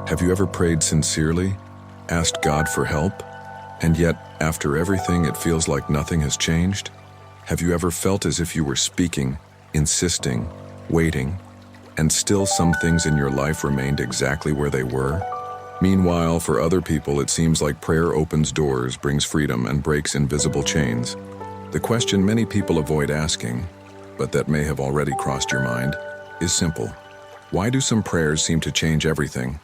Have you ever prayed sincerely, asked God for help, and yet, after everything, it feels like nothing has changed? Have you ever felt as if you were speaking, insisting, waiting, and still some things in your life remained exactly where they were? Meanwhile, for other people, it seems like prayer opens doors, brings freedom, and breaks invisible chains. The question many people avoid asking, but that may have already crossed your mind, is simple. Why do some prayers seem to change everything,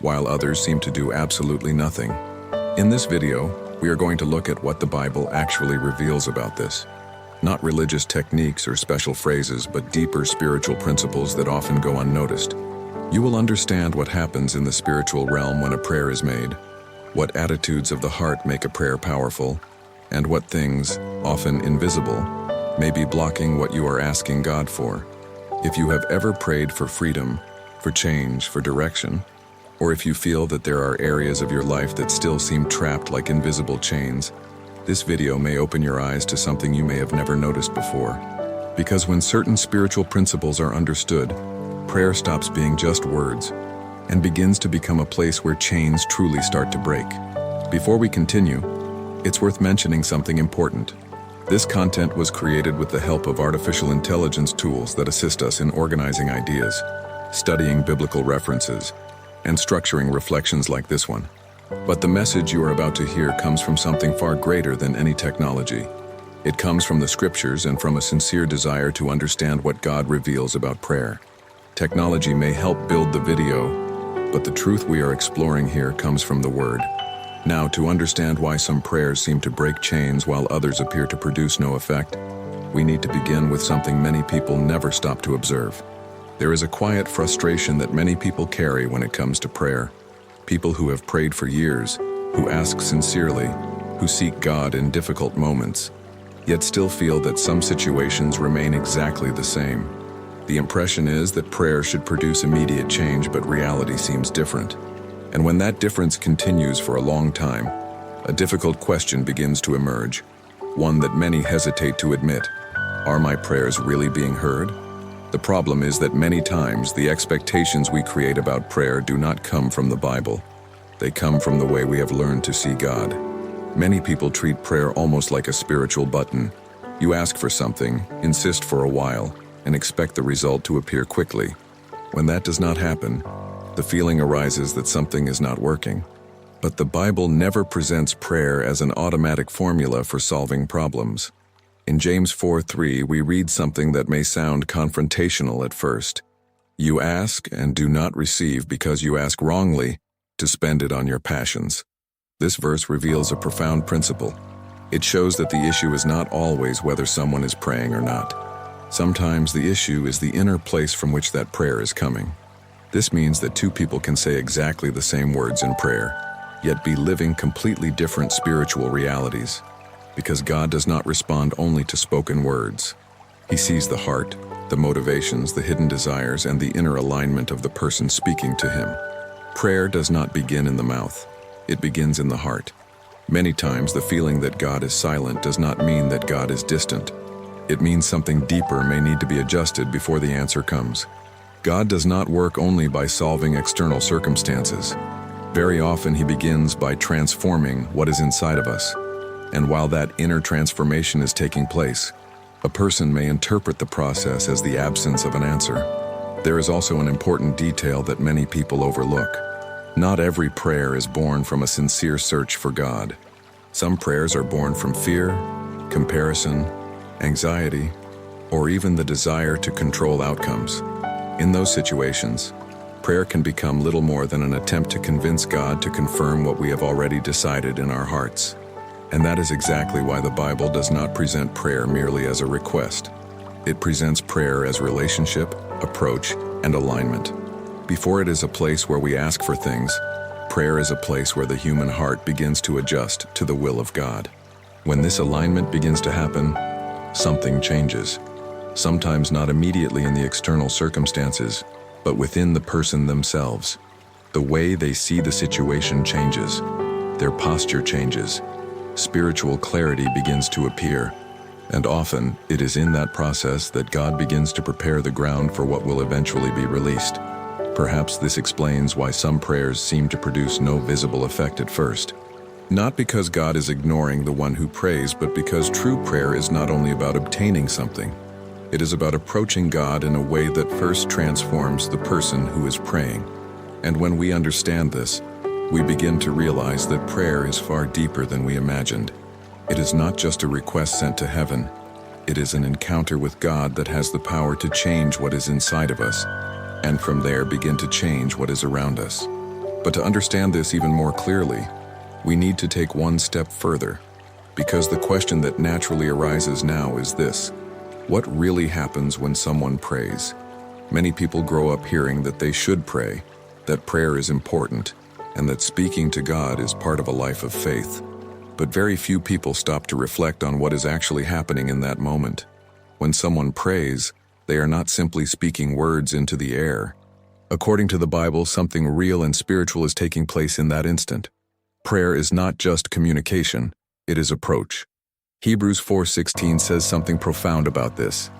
while others seem to do absolutely nothing? In this video, we are going to look at what the Bible actually reveals about this. Not religious techniques or special phrases, but deeper spiritual principles that often go unnoticed. You will understand what happens in the spiritual realm when a prayer is made, what attitudes of the heart make a prayer powerful, and what things, often invisible, may be blocking what you are asking God for. If you have ever prayed for freedom, for change, for direction, or if you feel that there are areas of your life that still seem trapped like invisible chains, this video may open your eyes to something you may have never noticed before. Because when certain spiritual principles are understood, prayer stops being just words and begins to become a place where chains truly start to break. Before we continue, it's worth mentioning something important. This content was created with the help of artificial intelligence tools that assist us in organizing ideas, studying biblical references, and structuring reflections like this one. But the message you are about to hear comes from something far greater than any technology. It comes from the scriptures and from a sincere desire to understand what God reveals about prayer. Technology may help build the video, but the truth we are exploring here comes from the Word. Now, to understand why some prayers seem to break chains while others appear to produce no effect, we need to begin with something many people never stop to observe. There is a quiet frustration that many people carry when it comes to prayer. People who have prayed for years, who ask sincerely, who seek God in difficult moments, yet still feel that some situations remain exactly the same. The impression is that prayer should produce immediate change, but reality seems different. And when that difference continues for a long time, a difficult question begins to emerge, one that many hesitate to admit. Are my prayers really being heard? The problem is that many times the expectations we create about prayer do not come from the Bible. They come from the way we have learned to see God. Many people treat prayer almost like a spiritual button. You ask for something, insist for a while, and expect the result to appear quickly. When that does not happen, the feeling arises that something is not working. But the Bible never presents prayer as an automatic formula for solving problems. In James 4:3, we read something that may sound confrontational at first. You ask and do not receive because you ask wrongly to spend it on your passions. This verse reveals a profound principle. It shows that the issue is not always whether someone is praying or not. Sometimes the issue is the inner place from which that prayer is coming. This means that two people can say exactly the same words in prayer, yet be living completely different spiritual realities. Because God does not respond only to spoken words. He sees the heart, the motivations, the hidden desires, and the inner alignment of the person speaking to him. Prayer does not begin in the mouth. It begins in the heart. Many times the feeling that God is silent does not mean that God is distant. It means something deeper may need to be adjusted before the answer comes. God does not work only by solving external circumstances. Very often he begins by transforming what is inside of us. And while that inner transformation is taking place, a person may interpret the process as the absence of an answer. There is also an important detail that many people overlook. Not every prayer is born from a sincere search for God. Some prayers are born from fear, comparison, anxiety, or even the desire to control outcomes. In those situations, prayer can become little more than an attempt to convince God to confirm what we have already decided in our hearts. And that is exactly why the Bible does not present prayer merely as a request. It presents prayer as relationship, approach, and alignment. Before it is a place where we ask for things, prayer is a place where the human heart begins to adjust to the will of God. When this alignment begins to happen, something changes. Sometimes not immediately in the external circumstances, but within the person themselves. The way they see the situation changes. Their posture changes. Spiritual clarity begins to appear, and often it is in that process that God begins to prepare the ground for what will eventually be released. Perhaps this explains why some prayers seem to produce no visible effect at first. Not because God is ignoring the one who prays, but because true prayer is not only about obtaining something. It is about approaching God in a way that first transforms the person who is praying. And when we understand this, we begin to realize that prayer is far deeper than we imagined. It is not just a request sent to heaven. It is an encounter with God that has the power to change what is inside of us, and from there begin to change what is around us. But to understand this even more clearly, we need to take one step further, because the question that naturally arises now is this: what really happens when someone prays? Many people grow up hearing that they should pray, that prayer is important, and that speaking to God is part of a life of faith. But very few people stop to reflect on what is actually happening in that moment. When someone prays, they are not simply speaking words into the air. According to the Bible, something real and spiritual is taking place in that instant. Prayer is not just communication, it is approach. Hebrews 4:16 says something profound about this.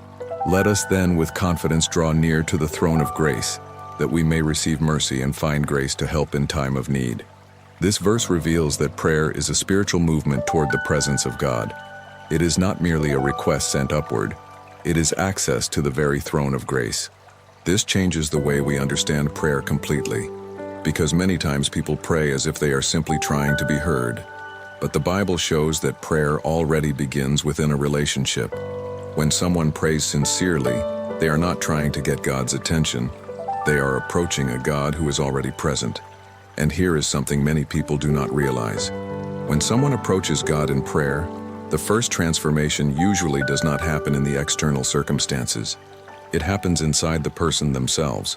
Let us then with confidence draw near to the throne of grace, that we may receive mercy and find grace to help in time of need. This verse reveals that prayer is a spiritual movement toward the presence of God. It is not merely a request sent upward, it is access to the very throne of grace. This changes the way we understand prayer completely, because many times people pray as if they are simply trying to be heard. But the Bible shows that prayer already begins within a relationship. When someone prays sincerely, they are not trying to get God's attention. They are approaching a God who is already present. And here is something many people do not realize. When someone approaches God in prayer, the first transformation usually does not happen in the external circumstances. It happens inside the person themselves.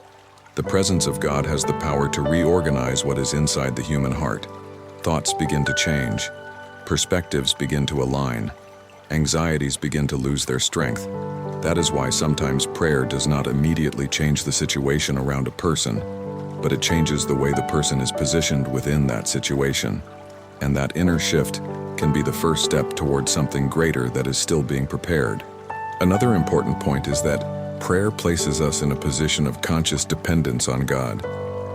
The presence of God has the power to reorganize what is inside the human heart. Thoughts begin to change. Perspectives begin to align. Anxieties begin to lose their strength. That is why sometimes prayer does not immediately change the situation around a person, but it changes the way the person is positioned within that situation. And that inner shift can be the first step towards something greater that is still being prepared. Another important point is that prayer places us in a position of conscious dependence on God.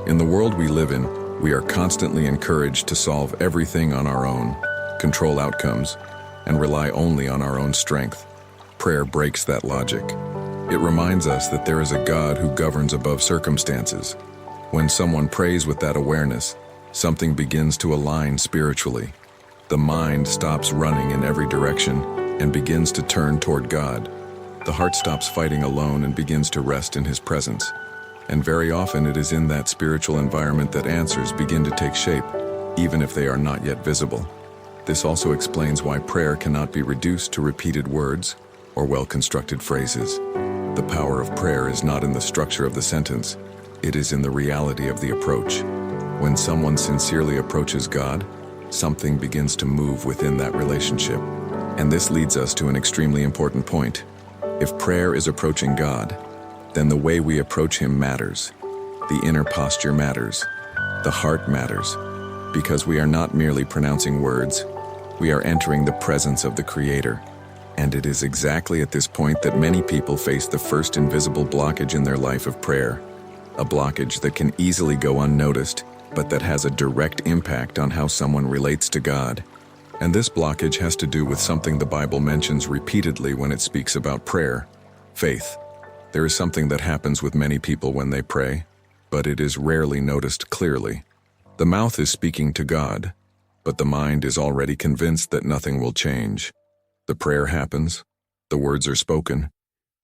In the world we live in, we are constantly encouraged to solve everything on our own, control outcomes, and rely only on our own strength. Prayer breaks that logic. It reminds us that there is a God who governs above circumstances. When someone prays with that awareness, something begins to align spiritually. The mind stops running in every direction and begins to turn toward God. The heart stops fighting alone and begins to rest in His presence. And very often it is in that spiritual environment that answers begin to take shape, even if they are not yet visible. This also explains why prayer cannot be reduced to repeated words or well-constructed phrases. The power of prayer is not in the structure of the sentence. It is in the reality of the approach. When someone sincerely approaches God, something begins to move within that relationship. And this leads us to an extremely important point. If prayer is approaching God, then the way we approach Him matters. The inner posture matters. The heart matters. Because we are not merely pronouncing words, we are entering the presence of the Creator. And it is exactly at this point that many people face the first invisible blockage in their life of prayer. A blockage that can easily go unnoticed, but that has a direct impact on how someone relates to God. And this blockage has to do with something the Bible mentions repeatedly when it speaks about prayer: faith. There is something that happens with many people when they pray, but it is rarely noticed clearly. The mouth is speaking to God, but the mind is already convinced that nothing will change. The prayer happens, the words are spoken,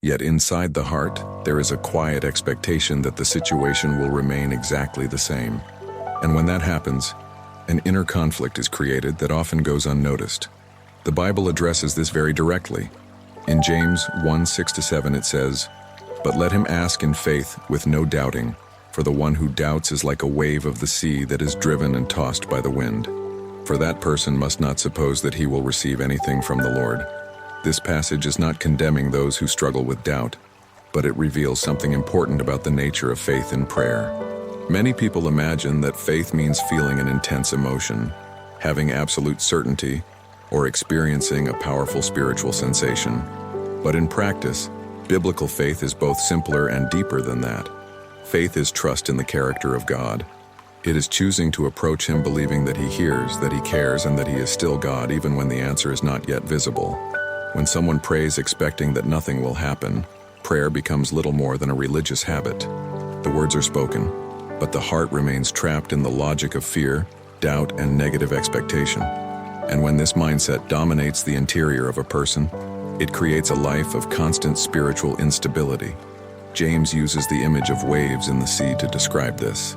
yet inside the heart, there is a quiet expectation that the situation will remain exactly the same. And when that happens, an inner conflict is created that often goes unnoticed. The Bible addresses this very directly. In James 1:6-7 it says, "But let him ask in faith with no doubting, for the one who doubts is like a wave of the sea that is driven and tossed by the wind. For that person must not suppose that he will receive anything from the Lord." This passage is not condemning those who struggle with doubt, but it reveals something important about the nature of faith in prayer. Many people imagine that faith means feeling an intense emotion, having absolute certainty, or experiencing a powerful spiritual sensation. But in practice, biblical faith is both simpler and deeper than that. Faith is trust in the character of God. It is choosing to approach Him believing that He hears, that He cares, and that He is still God even when the answer is not yet visible. When someone prays expecting that nothing will happen, prayer becomes little more than a religious habit. The words are spoken, but the heart remains trapped in the logic of fear, doubt, and negative expectation. And when this mindset dominates the interior of a person, it creates a life of constant spiritual instability. James uses the image of waves in the sea to describe this.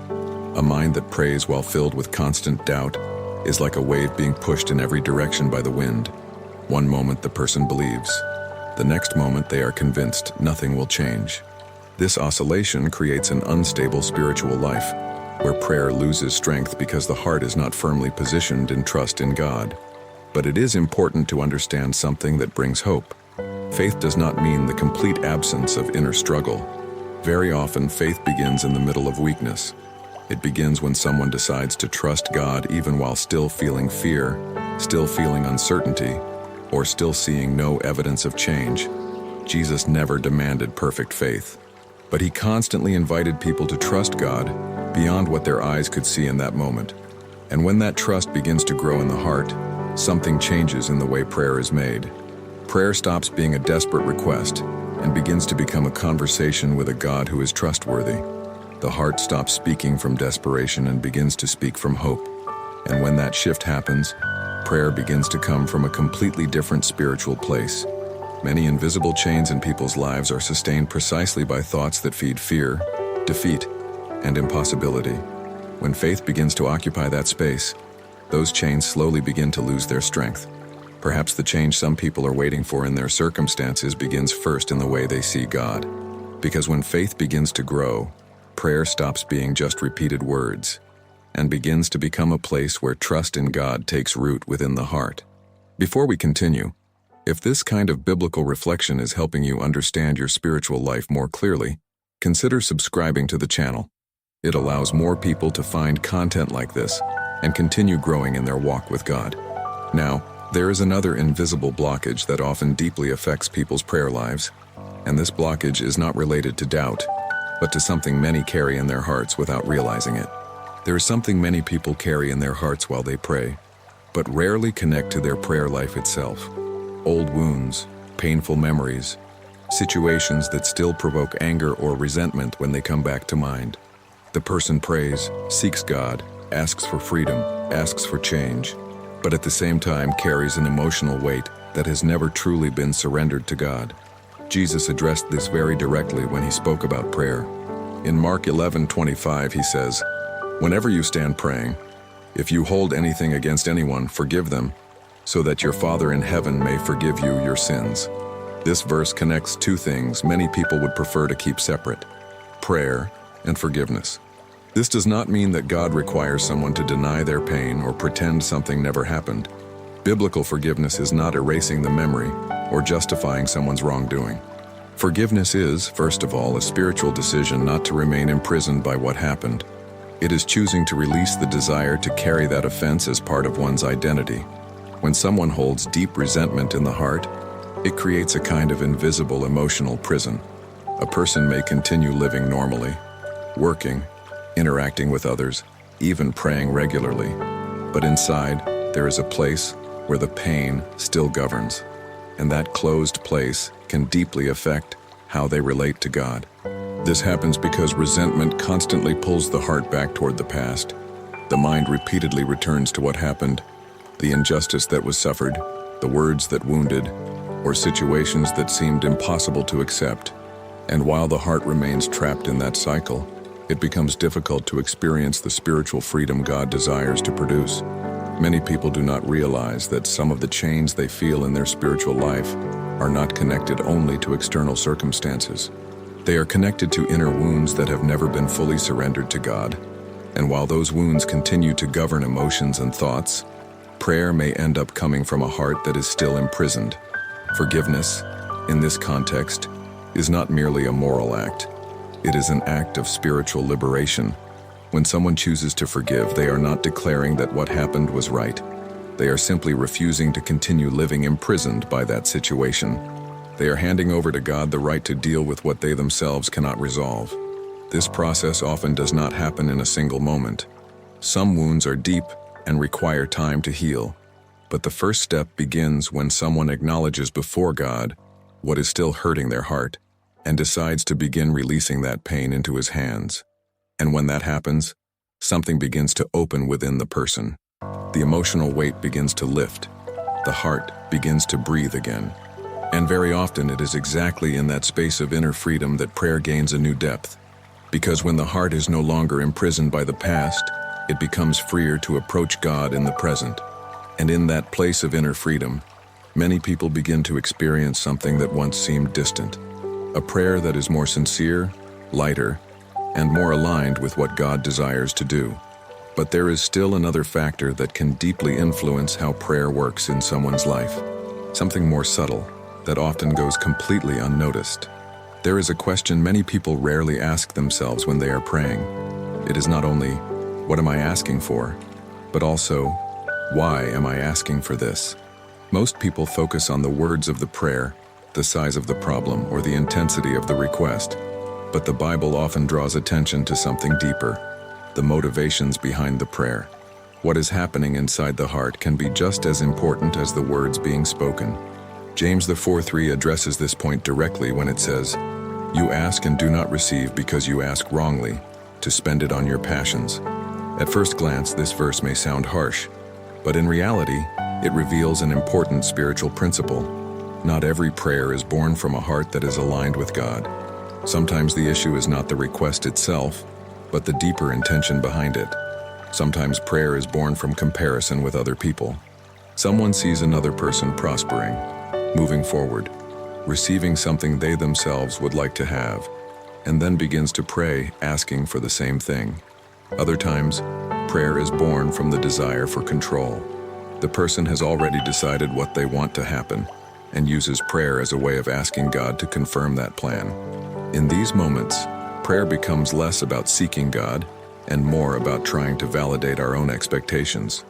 A mind that prays while filled with constant doubt is like a wave being pushed in every direction by the wind. One moment the person believes. The next moment they are convinced nothing will change. This oscillation creates an unstable spiritual life, where prayer loses strength because the heart is not firmly positioned in trust in God. But it is important to understand something that brings hope. Faith does not mean the complete absence of inner struggle. Very often, faith begins in the middle of weakness. It begins when someone decides to trust God even while still feeling fear, still feeling uncertainty, or still seeing no evidence of change. Jesus never demanded perfect faith, but He constantly invited people to trust God beyond what their eyes could see in that moment. And when that trust begins to grow in the heart, something changes in the way prayer is made. Prayer stops being a desperate request and begins to become a conversation with a God who is trustworthy. The heart stops speaking from desperation and begins to speak from hope. And when that shift happens, prayer begins to come from a completely different spiritual place. Many invisible chains in people's lives are sustained precisely by thoughts that feed fear, defeat, and impossibility. When faith begins to occupy that space, those chains slowly begin to lose their strength. Perhaps the change some people are waiting for in their circumstances begins first in the way they see God. Because when faith begins to grow, prayer stops being just repeated words and begins to become a place where trust in God takes root within the heart. Before we continue, if this kind of biblical reflection is helping you understand your spiritual life more clearly, consider subscribing to the channel. It allows more people to find content like this and continue growing in their walk with God. Now, there is another invisible blockage that often deeply affects people's prayer lives, and this blockage is not related to doubt, but to something many carry in their hearts without realizing it. There is something many people carry in their hearts while they pray, but rarely connect to their prayer life itself. Old wounds, painful memories, situations that still provoke anger or resentment when they come back to mind. The person prays, seeks God, asks for freedom, asks for change, but at the same time carries an emotional weight that has never truly been surrendered to God. Jesus addressed this very directly when He spoke about prayer. In Mark 11:25, He says, "Whenever you stand praying, if you hold anything against anyone, forgive them, so that your Father in heaven may forgive you your sins." This verse connects two things many people would prefer to keep separate: prayer and forgiveness. This does not mean that God requires someone to deny their pain or pretend something never happened. Biblical forgiveness is not erasing the memory or justifying someone's wrongdoing. Forgiveness is, first of all, a spiritual decision not to remain imprisoned by what happened. It is choosing to release the desire to carry that offense as part of one's identity. When someone holds deep resentment in the heart, it creates a kind of invisible emotional prison. A person may continue living normally, working, interacting with others, even praying regularly, but inside there is a place where the pain still governs, and that closed place can deeply affect how they relate to God. This happens because resentment constantly pulls the heart back toward the past. The mind repeatedly returns to what happened, the injustice that was suffered, the words that wounded, or situations that seemed impossible to accept. And while the heart remains trapped in that cycle, it becomes difficult to experience the spiritual freedom God desires to produce. Many people do not realize that some of the chains they feel in their spiritual life are not connected only to external circumstances. They are connected to inner wounds that have never been fully surrendered to God. And while those wounds continue to govern emotions and thoughts, prayer may end up coming from a heart that is still imprisoned. Forgiveness, in this context, is not merely a moral act. It is an act of spiritual liberation. When someone chooses to forgive, they are not declaring that what happened was right. They are simply refusing to continue living imprisoned by that situation. They are handing over to God the right to deal with what they themselves cannot resolve. This process often does not happen in a single moment. Some wounds are deep and require time to heal, but the first step begins when someone acknowledges before God what is still hurting their heart and decides to begin releasing that pain into His hands. And when that happens, something begins to open within the person. The emotional weight begins to lift. The heart begins to breathe again. And very often it is exactly in that space of inner freedom that prayer gains a new depth. Because when the heart is no longer imprisoned by the past, it becomes freer to approach God in the present. And in that place of inner freedom, many people begin to experience something that once seemed distant. A prayer that is more sincere, lighter, and more aligned with what God desires to do. But there is still another factor that can deeply influence how prayer works in someone's life. Something more subtle that often goes completely unnoticed. There is a question many people rarely ask themselves when they are praying. It is not only, what am I asking for? But also, why am I asking for this? Most people focus on the words of the prayer, the size of the problem, or the intensity of the request. But the Bible often draws attention to something deeper, the motivations behind the prayer. What is happening inside the heart can be just as important as the words being spoken. James 4:3 addresses this point directly when it says, "You ask and do not receive because you ask wrongly, to spend it on your passions." At first glance, this verse may sound harsh, but in reality, it reveals an important spiritual principle. Not every prayer is born from a heart that is aligned with God. Sometimes the issue is not the request itself, but the deeper intention behind it. Sometimes prayer is born from comparison with other people. Someone sees another person prospering, moving forward, receiving something they themselves would like to have, and then begins to pray, asking for the same thing. Other times, prayer is born from the desire for control. The person has already decided what they want to happen, and uses prayer as a way of asking God to confirm that plan. In these moments, prayer becomes less about seeking God and more about trying to validate our own expectations.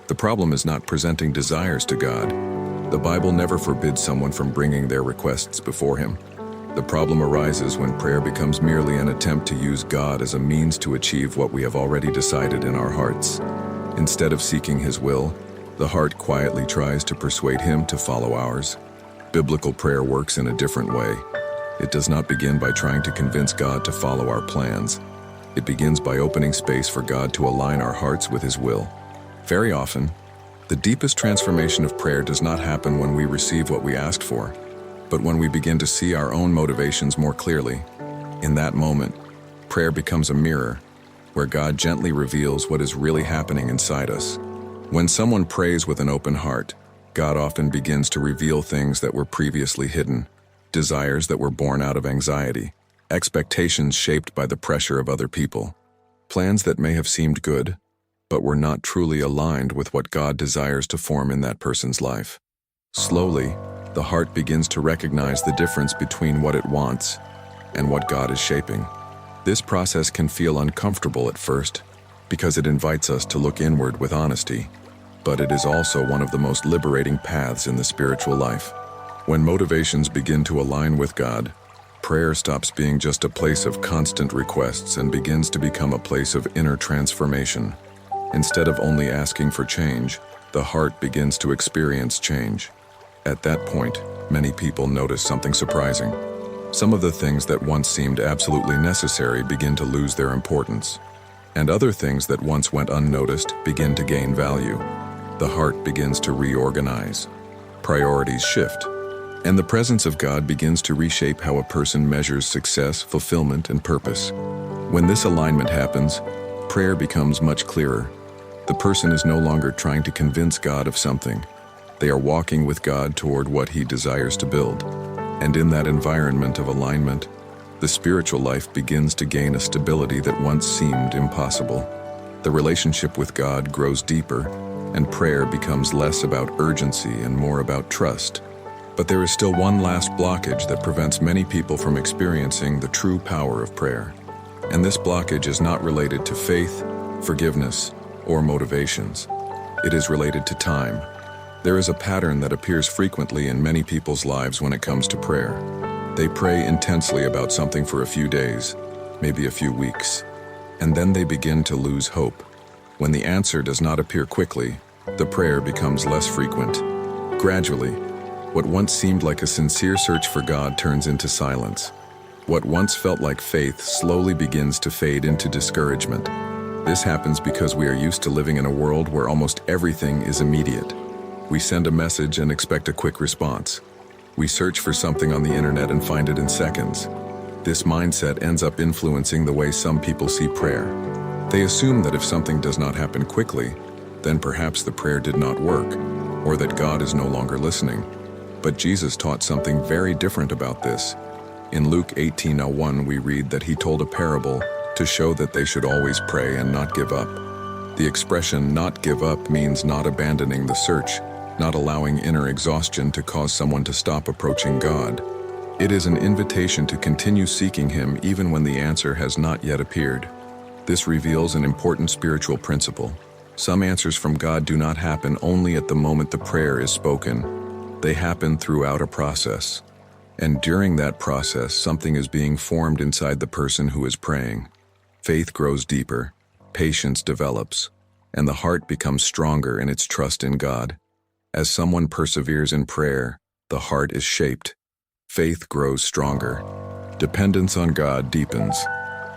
The problem is not presenting desires to God. The Bible never forbids someone from bringing their requests before Him. The problem arises when prayer becomes merely an attempt to use God as a means to achieve what we have already decided in our hearts. Instead of seeking His will, the heart quietly tries to persuade Him to follow ours. Biblical prayer works in a different way. It does not begin by trying to convince God to follow our plans. It begins by opening space for God to align our hearts with His will. Very often, the deepest transformation of prayer does not happen when we receive what we asked for, but when we begin to see our own motivations more clearly. In that moment, prayer becomes a mirror, where God gently reveals what is really happening inside us. When someone prays with an open heart, God often begins to reveal things that were previously hidden, desires that were born out of anxiety, expectations shaped by the pressure of other people, plans that may have seemed good, but were not truly aligned with what God desires to form in that person's life. Slowly, the heart begins to recognize the difference between what it wants and what God is shaping. This process can feel uncomfortable at first because it invites us to look inward with honesty, but it is also one of the most liberating paths in the spiritual life. When motivations begin to align with God, prayer stops being just a place of constant requests and begins to become a place of inner transformation. Instead of only asking for change, the heart begins to experience change. At that point, many people notice something surprising. Some of the things that once seemed absolutely necessary begin to lose their importance, and other things that once went unnoticed begin to gain value. The heart begins to reorganize. Priorities shift, and the presence of God begins to reshape how a person measures success, fulfillment, and purpose. When this alignment happens, prayer becomes much clearer. The person is no longer trying to convince God of something. They are walking with God toward what He desires to build. And in that environment of alignment, the spiritual life begins to gain a stability that once seemed impossible. The relationship with God grows deeper, and prayer becomes less about urgency and more about trust. But there is still one last blockage that prevents many people from experiencing the true power of prayer. And this blockage is not related to faith, forgiveness, or motivations. It is related to time. There is a pattern that appears frequently in many people's lives when it comes to prayer. They pray intensely about something for a few days, maybe a few weeks. And then they begin to lose hope. When the answer does not appear quickly, the prayer becomes less frequent. Gradually, what once seemed like a sincere search for God turns into silence. What once felt like faith slowly begins to fade into discouragement. This happens because we are used to living in a world where almost everything is immediate. We send a message and expect a quick response. We search for something on the internet and find it in seconds. This mindset ends up influencing the way some people see prayer. They assume that if something does not happen quickly, then perhaps the prayer did not work, or that God is no longer listening. But Jesus taught something very different about this. In Luke 18:01, we read that he told a parable to show that they should always pray and not give up. The expression "not give up" means not abandoning the search, not allowing inner exhaustion to cause someone to stop approaching God. It is an invitation to continue seeking him even when the answer has not yet appeared. This reveals an important spiritual principle. Some answers from God do not happen only at the moment the prayer is spoken. They happen throughout a process. And during that process, something is being formed inside the person who is praying. Faith grows deeper, patience develops, and the heart becomes stronger in its trust in God. As someone perseveres in prayer, the heart is shaped. Faith grows stronger. Dependence on God deepens.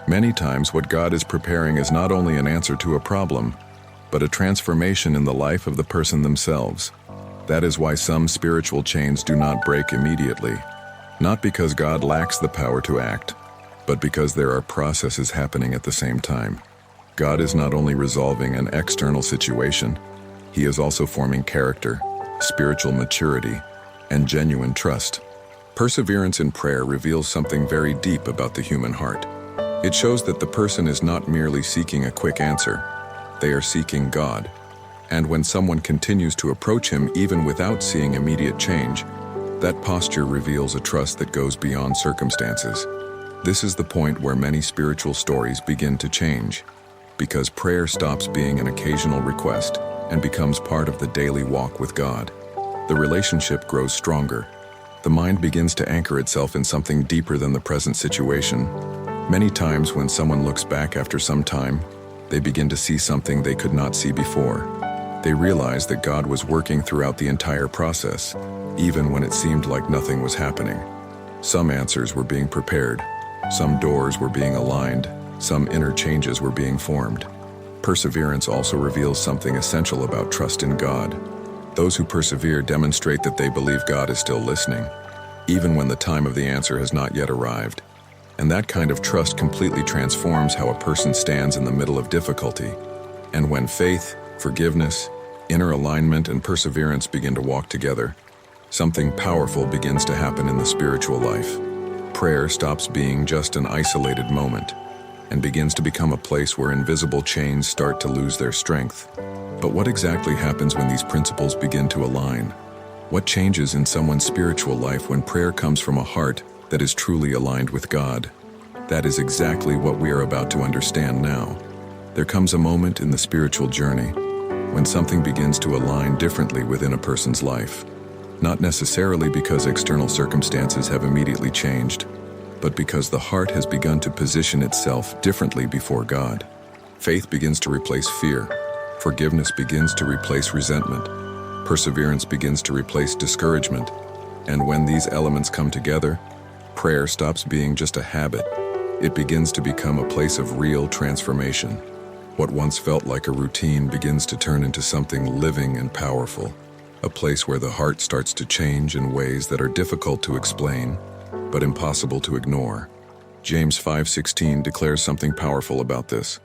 Many times what God is preparing is not only an answer to a problem, but a transformation in the life of the person themselves. That is why some spiritual chains do not break immediately. Not because God lacks the power to act, but because there are processes happening at the same time. God is not only resolving an external situation, he is also forming character, spiritual maturity, and genuine trust. Perseverance in prayer reveals something very deep about the human heart. It shows that the person is not merely seeking a quick answer. They are seeking God. And when someone continues to approach him even without seeing immediate change, that posture reveals a trust that goes beyond circumstances. This is the point where many spiritual stories begin to change, because prayer stops being an occasional request and becomes part of the daily walk with God. The relationship grows stronger. The mind begins to anchor itself in something deeper than the present situation. Many times when someone looks back after some time, they begin to see something they could not see before. They realize that God was working throughout the entire process, even when it seemed like nothing was happening. Some answers were being prepared, some doors were being aligned, some inner changes were being formed. Perseverance also reveals something essential about trust in God. Those who persevere demonstrate that they believe God is still listening, even when the time of the answer has not yet arrived. And that kind of trust completely transforms how a person stands in the middle of difficulty. And when faith, forgiveness, inner alignment, and perseverance begin to walk together, something powerful begins to happen in the spiritual life. Prayer stops being just an isolated moment and begins to become a place where invisible chains start to lose their strength. But what exactly happens when these principles begin to align? What changes in someone's spiritual life when prayer comes from a heart that is truly aligned with God? That is exactly what we are about to understand now. There comes a moment in the spiritual journey when something begins to align differently within a person's life. Not necessarily because external circumstances have immediately changed, but because the heart has begun to position itself differently before God. Faith begins to replace fear. Forgiveness begins to replace resentment. Perseverance begins to replace discouragement. And when these elements come together, prayer stops being just a habit. It begins to become a place of real transformation. What once felt like a routine begins to turn into something living and powerful. A place where the heart starts to change in ways that are difficult to explain, but impossible to ignore. James 5:16 declares something powerful about this.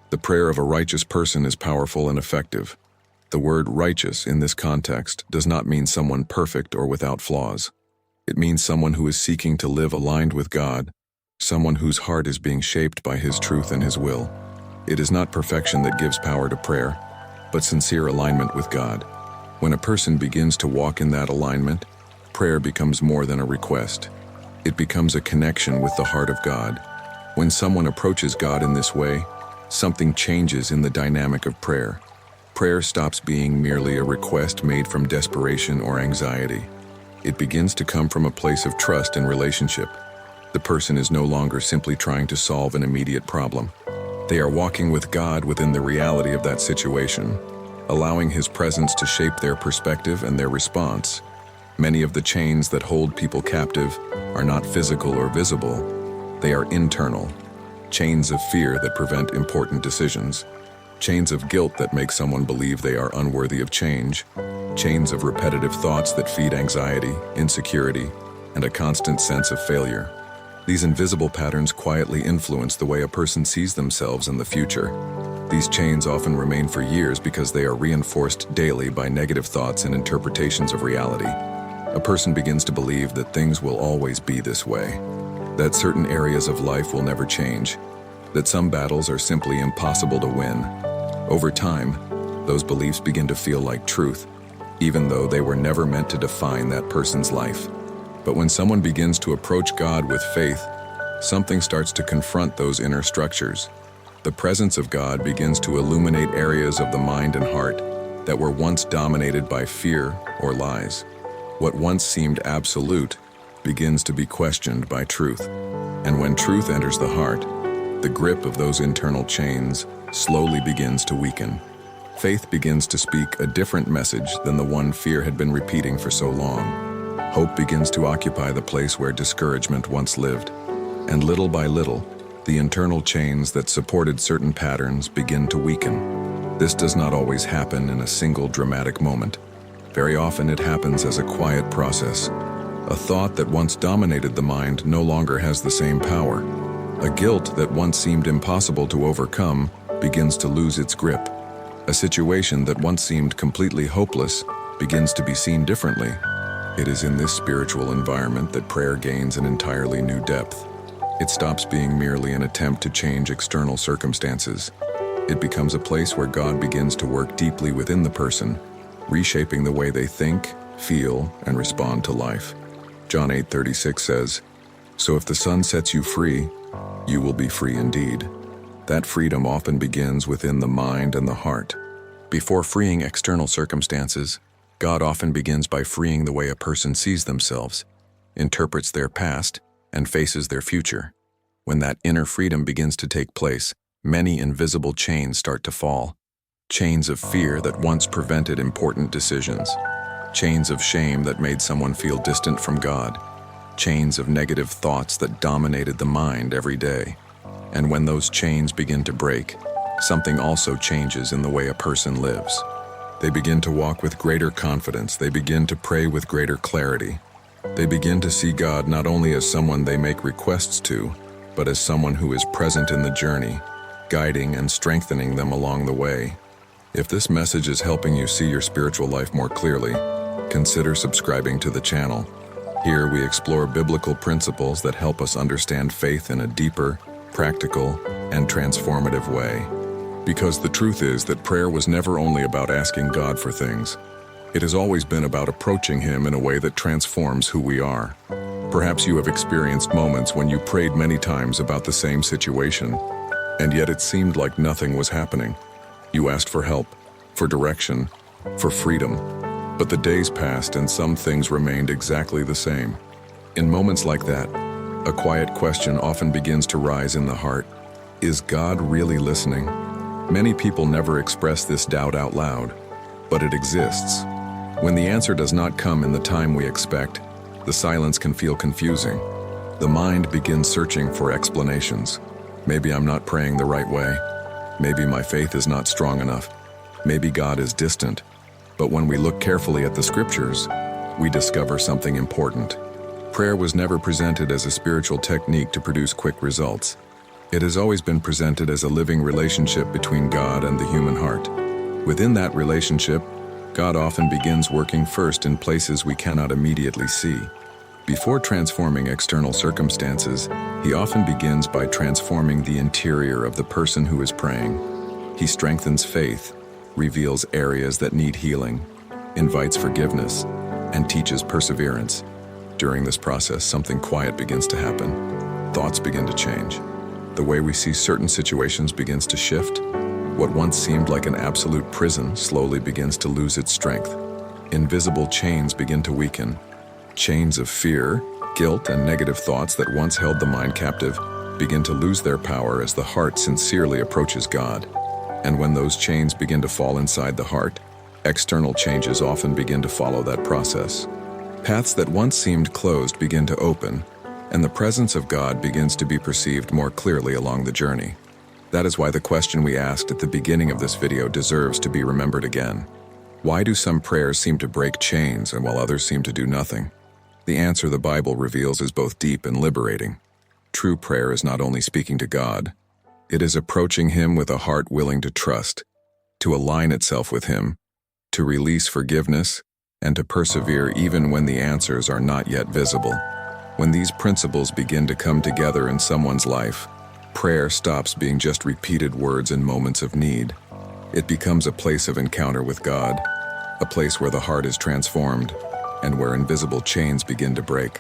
The prayer of a righteous person is powerful and effective. The word righteous in this context does not mean someone perfect or without flaws. It means someone who is seeking to live aligned with God, someone whose heart is being shaped by His truth and His will. It is not perfection that gives power to prayer, but sincere alignment with God. When a person begins to walk in that alignment, prayer becomes more than a request. It becomes a connection with the heart of God. When someone approaches God in this way, something changes in the dynamic of prayer. Prayer stops being merely a request made from desperation or anxiety. It begins to come from a place of trust and relationship. The person is no longer simply trying to solve an immediate problem. They are walking with God within the reality of that situation, allowing His presence to shape their perspective and their response. Many of the chains that hold people captive are not physical or visible. They are internal. Chains of fear that prevent important decisions. Chains of guilt that make someone believe they are unworthy of change. Chains of repetitive thoughts that feed anxiety, insecurity, and a constant sense of failure. These invisible patterns quietly influence the way a person sees themselves in the future. These chains often remain for years because they are reinforced daily by negative thoughts and interpretations of reality. A person begins to believe that things will always be this way, that certain areas of life will never change, that some battles are simply impossible to win. Over time, those beliefs begin to feel like truth, even though they were never meant to define that person's life. But when someone begins to approach God with faith, something starts to confront those inner structures. The presence of God begins to illuminate areas of the mind and heart that were once dominated by fear or lies. What once seemed absolute begins to be questioned by truth. And when truth enters the heart, the grip of those internal chains slowly begins to weaken. Faith begins to speak a different message than the one fear had been repeating for so long. Hope begins to occupy the place where discouragement once lived. And little by little, the internal chains that supported certain patterns begin to weaken. This does not always happen in a single dramatic moment. Very often it happens as a quiet process. A thought that once dominated the mind no longer has the same power. A guilt that once seemed impossible to overcome begins to lose its grip. A situation that once seemed completely hopeless begins to be seen differently. It is in this spiritual environment that prayer gains an entirely new depth. It stops being merely an attempt to change external circumstances. It becomes a place where God begins to work deeply within the person, reshaping the way they think, feel, and respond to life. John 8:36 says, "So if the Son sets you free, you will be free indeed." That freedom often begins within the mind and the heart. Before freeing external circumstances, God often begins by freeing the way a person sees themselves, interprets their past, and faces their future. When that inner freedom begins to take place, many invisible chains start to fall. Chains of fear that once prevented important decisions. Chains of shame that made someone feel distant from God. Chains of negative thoughts that dominated the mind every day. And when those chains begin to break, something also changes in the way a person lives. They begin to walk with greater confidence. They begin to pray with greater clarity. They begin to see God not only as someone they make requests to, but as someone who is present in the journey, guiding and strengthening them along the way. If this message is helping you see your spiritual life more clearly, consider subscribing to the channel. Here we explore biblical principles that help us understand faith in a deeper, practical, and transformative way. Because the truth is that prayer was never only about asking God for things. It has always been about approaching Him in a way that transforms who we are. Perhaps you have experienced moments when you prayed many times about the same situation, and yet it seemed like nothing was happening. You asked for help, for direction, for freedom, but the days passed and some things remained exactly the same. In moments like that, a quiet question often begins to rise in the heart. Is God really listening? Many people never express this doubt out loud, but it exists. When the answer does not come in the time we expect, the silence can feel confusing. The mind begins searching for explanations. Maybe I'm not praying the right way. Maybe my faith is not strong enough. Maybe God is distant. But when we look carefully at the scriptures, we discover something important. Prayer was never presented as a spiritual technique to produce quick results. It has always been presented as a living relationship between God and the human heart. Within that relationship, God often begins working first in places we cannot immediately see. Before transforming external circumstances, He often begins by transforming the interior of the person who is praying. He strengthens faith, reveals areas that need healing, invites forgiveness, and teaches perseverance. During this process, something quiet begins to happen. Thoughts begin to change. The way we see certain situations begins to shift. What once seemed like an absolute prison slowly begins to lose its strength. Invisible chains begin to weaken. Chains of fear, Guilt and negative thoughts that once held the mind captive begin to lose their power as the heart sincerely approaches God. And when those chains begin to fall inside the heart, external changes often begin to follow that process. Paths that once seemed closed begin to open, and the presence of God begins to be perceived more clearly along the journey. That is why the question we asked at the beginning of this video deserves to be remembered again. Why do some prayers seem to break chains and while others seem to do nothing? The answer the Bible reveals is both deep and liberating. True prayer is not only speaking to God, it is approaching Him with a heart willing to trust, to align itself with Him, to release forgiveness, and to persevere even when the answers are not yet visible. When these principles begin to come together in someone's life, prayer stops being just repeated words in moments of need. It becomes a place of encounter with God, a place where the heart is transformed, and where invisible chains begin to break.